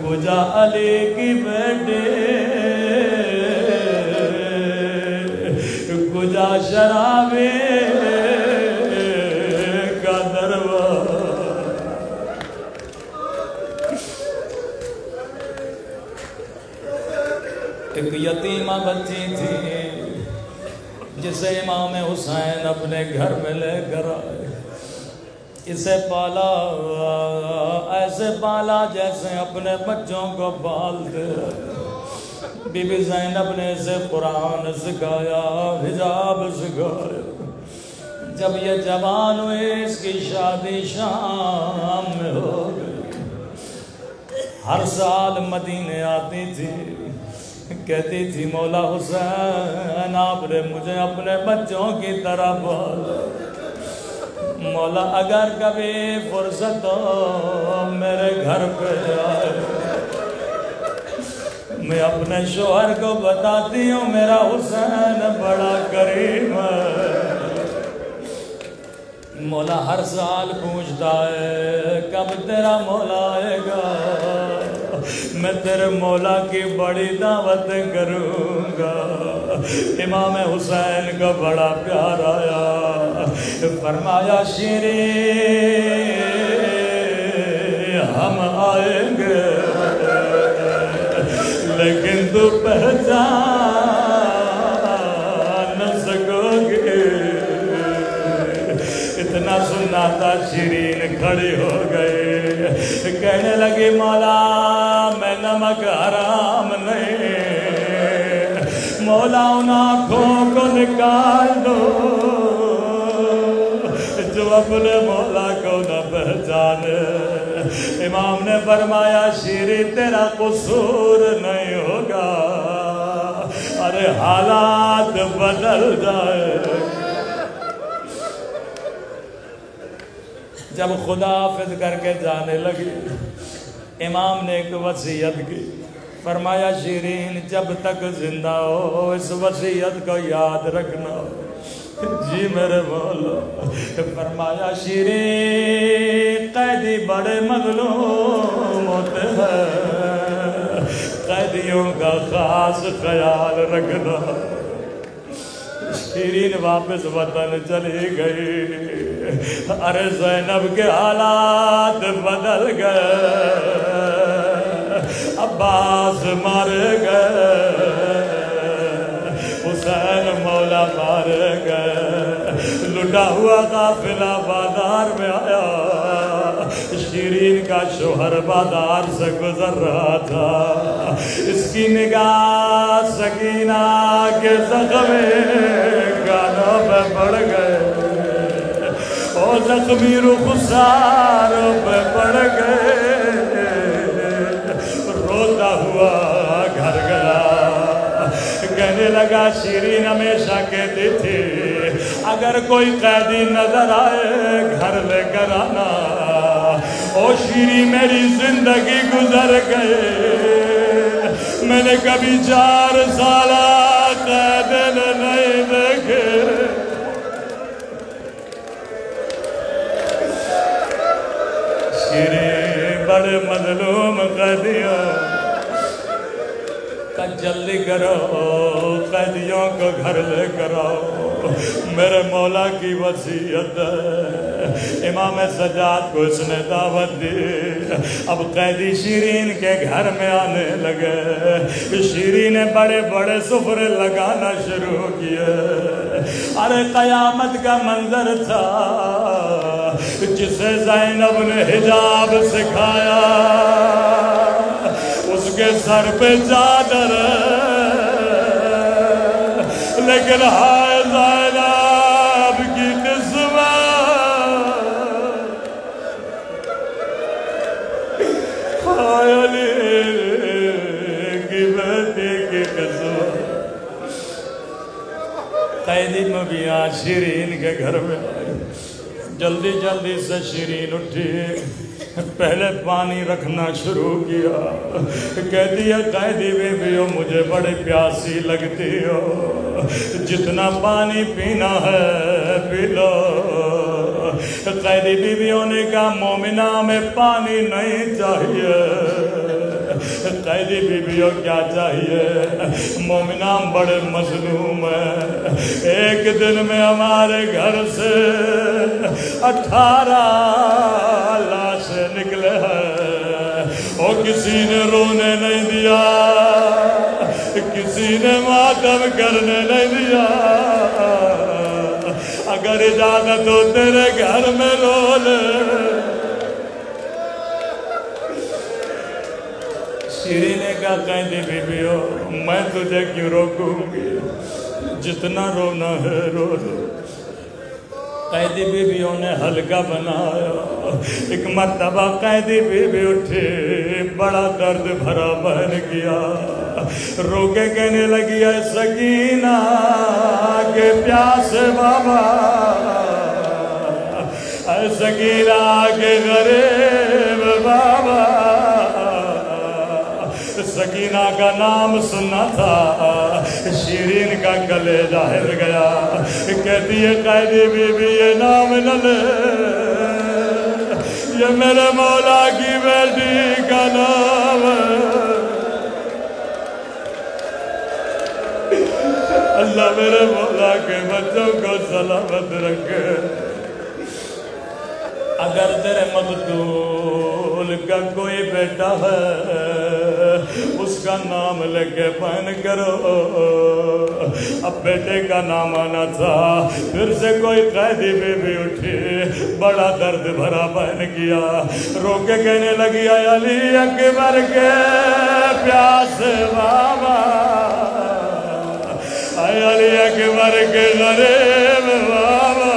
کجا علی کی بیٹے کجا شرابے کا دربار. ایک یتیمہ بچی تھی جسے امام حسین اپنے گھر میں لے کر آئے. اسے پالا ایسے پالا جیسے اپنے بچوں کو پالتے. بی بی زینب نے اسے قرآن سکھایا, حجاب سکھایا. جب یہ جوان ہوئے اس کی شادی شام میں ہو گئی. ہر سال مدینے آتی تھی, کہتی تھی مولا حسین آپ نے مجھے اپنے بچوں کی طرح بولا, مولا اگر کبھی فرصت ہو میرے گھر پہ آئے, میں اپنے شوہر کو بتاتی ہوں میرا حسین بڑا کریم ہے. مولا ہر سال پوچھتا ہے کب تیرا مولا آئے گا, میں تیرے مولا کی بڑی دعوت کروں گا. امام حسین کا بڑا پیار آیا, فرمایا شیریں ہم آئیں گے لیکن تو پہچان نہ سکو گے. اتنا سناتا شیرین کھڑی ہو گئے, کہنے لگی مولا میں نمک حرام نہیں، مولا ان آنکھوں کو نکال دو جو اپنے مولا کو نہ پہچانے۔ امام نے فرمایا شیری تیرا قصور نہیں ہوگا، ارے حالات بدل جائے۔ جب خدا حافظ کر کے جانے لگی، امام نے ایک وصیت کی، فرمایا شیرین جب تک زندہ ہو اس وصیت کو یاد رکھنا۔ جی میرے مولا۔ فرمایا شیرین قیدی بڑے مظلوم ہوتے ہیں، قیدیوں کا خاص خیال رکھنا۔ شیرین واپس وطن چلی گئی۔ ارے زینب کے حالات بدل گئے، عباس مارے گئے، حسین مولا مارے گئے، لٹا ہوا قافلہ بازار میں آیا۔ شیرین کا شوہر بازار سے گزر رہا تھا، اس کی نگاہ سکینہ کے زخم گانوں پہ پڑ گئے، اور زخمی رخساروں پہ پڑ گئے، روتا ہوا گھر گیا۔ کہنے لگا شیرین ہمیشہ کہتی تھی اگر کوئی قیدی نظر آئے گھر لے کر آنا۔ او شیری میری زندگی گزر گئے، میں نے کبھی 4 سالہ قید نہیں دیکھے۔ شیری بڑے مظلوم قیدیوں کا جلدی کرو، قیدیوں کو گھر لے کر آؤ، میرے مولا کی وصیت ہے۔ امام سجاد کو اس نے دعوت دی، اب قیدی شیرین کے گھر میں آنے لگے۔ شیرین نے بڑے بڑے سفرے لگانا شروع کیے۔ ارے قیامت کا منظر تھا جسے زینب نے حجاب سکھایا، اس کے سر پہ چادر، لیکن ہائے زینب کی قسمت، ہائے علی کی بیٹی کی قسمت۔ قیدی مبیاں شیرین کے گھر میں آئی، جلدی جلدی سے شیرین اٹھی، پہلے پانی رکھنا شروع کیا۔ کہتی ہے قیدی بیویوں مجھے بڑی پیاسی لگتی ہو، جتنا پانی پینا ہے پی لو۔ قیدی بیویوں نے کہا مومنہ میں پانی نہیں چاہیے۔ قیدی بیویوں کیا چاہیے؟ مومنہ بڑے مظلوم ہیں، ایک دن میں ہمارے گھر سے 18 لاشیں نکلے ہیں، اور کسی نے رونے نہیں دیا، کسی نے ماتم کرنے نہیں دیا۔ اگر اجازت ہو تیرے گھر میں رو لے۔ شیرین نے کہا قیدی بیویوں میں تجھے کیوں روکوں گی، جتنا رونا ہے رو لو۔ قیدی بیویوں نے حلقہ بنایا، ایک مرتبہ قیدی بیوی اٹھی، بڑا درد بھرا بہن کیا، رو کے کہنے لگی اے سکینہ کے پیاسے بابا، اے سکینہ کے غریب بابا۔ سکینہ کا نام سننا تھا، شیرین کا کلیجہ ہل گیا۔ کہتی ہے قیدی بیوی یہ نام نہ لے، یہ میرے مولا کی بیٹی کا نام ہے۔ اللہ میرے مولا کے بچوں کو سلامت رکھے۔ اگر تیرے مقتول کا کوئی بیٹا ہے اس کا نام لے کے بہن کرو. اب بیٹے کا نام آنا تھا. پھر سے کوئی قیدی بھی اٹھی, بڑا درد بھرا بہن کیا, رو کے کہنے لگی اے علی اکبر کے پیاسے بابا, اے علی اکبر کے غریب بابا.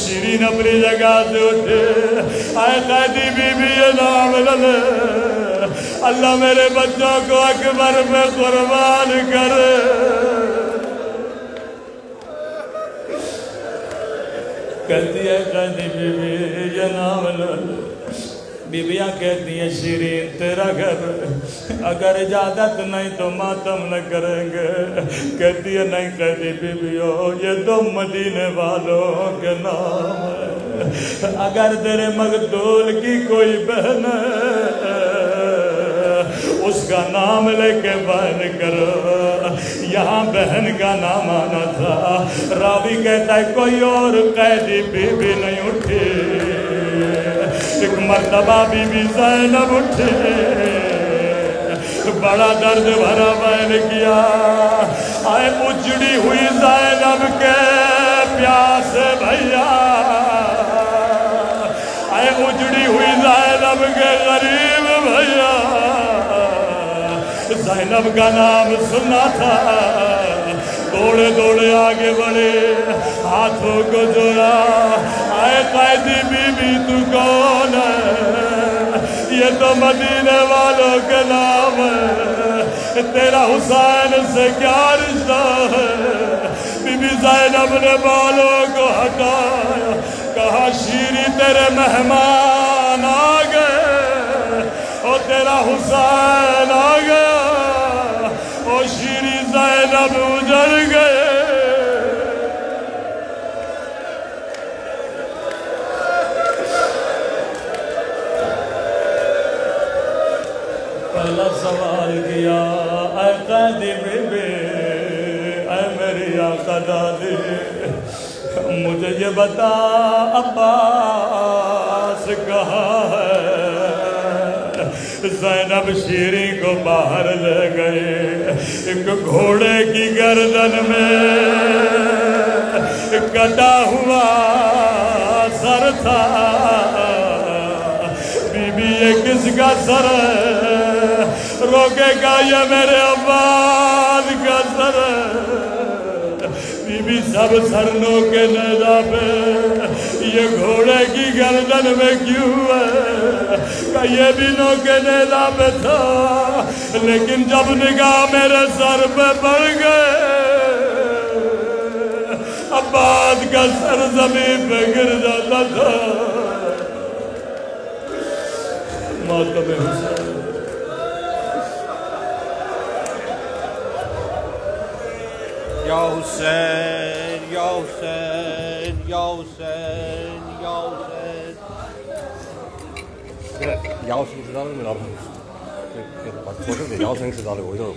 شیرین اپنی جگہ سے اٹھے, اے قیدی بی بی یہ نام لے, اللہ میرے بچوں کو اکبر پہ قربان کرے. کہتی ہے قیدی بی بی یہ نام لے. بیویاں کہتی ہیں شیرین تیرا گھر, اگر اجازت نہیں تو ماتم نہ کریں گے. کہتی ہے نہیں قیدی بیویوں, یہ تو مدینے والوں کے نام ہے. اگر تیرے مقتول کی کوئی بہن ہے, اس کا نام لے کے بیان کرو. یہاں بہن کا نام آنا تھا. راوی کہتا ہے کوئی اور قیدی بی بی نہیں اٹھی. ایک مرتبہ بی بی زینب اٹھے, بڑا درد بھرا بیان کیا. آئے اجڑی ہوئی زینب کے پیاسے بھیا, آئے اجڑی ہوئی زینب کے غریب بھیا. زینب کا نام سنا تھا, دوڑے دوڑے آگے بڑھے, ہاتھوں کو جوڑا. اے قیدی بی بی تو کون ہے, یہ تو مدینے والوں کے نام ہے. تیرا حسین سے کیا رشتہ ہے. بی بی زینب نے بالوں کو ہٹایا, کہا شیری تیرے مہمان آ گئے, اور تیرا حسین آ گیا, اور شیری زینب اجڑ گئے. پہلا سوال کیا اے قیدی بی بی, اے میری آقا دادی, مجھے یہ بتا عباس کہاں ہے. زینب شیری کو باہر لے گئے. ایک گھوڑے کی گردن میں کٹا ہوا سر تھا. بی بی یہ کس کا سر ہے, روکے گا یہ میرے عباس کا سر ہے. بی بی سب سرنوں کے نیزہ پہ, یہ گھوڑے کی گردن میں کیوں ہے, کہ یہ بھی نو کے نیزہ پہ تھا, لیکن جب نگاہ میرے سر پہ پڑ گئے, عباس کا سر زمین پہ گر جاتا تھا. ماتم حسین. یا حسین یا حسین یا حسین یا حسین.姚生知道的没老婆？对，把错手的姚生知道的，为什么？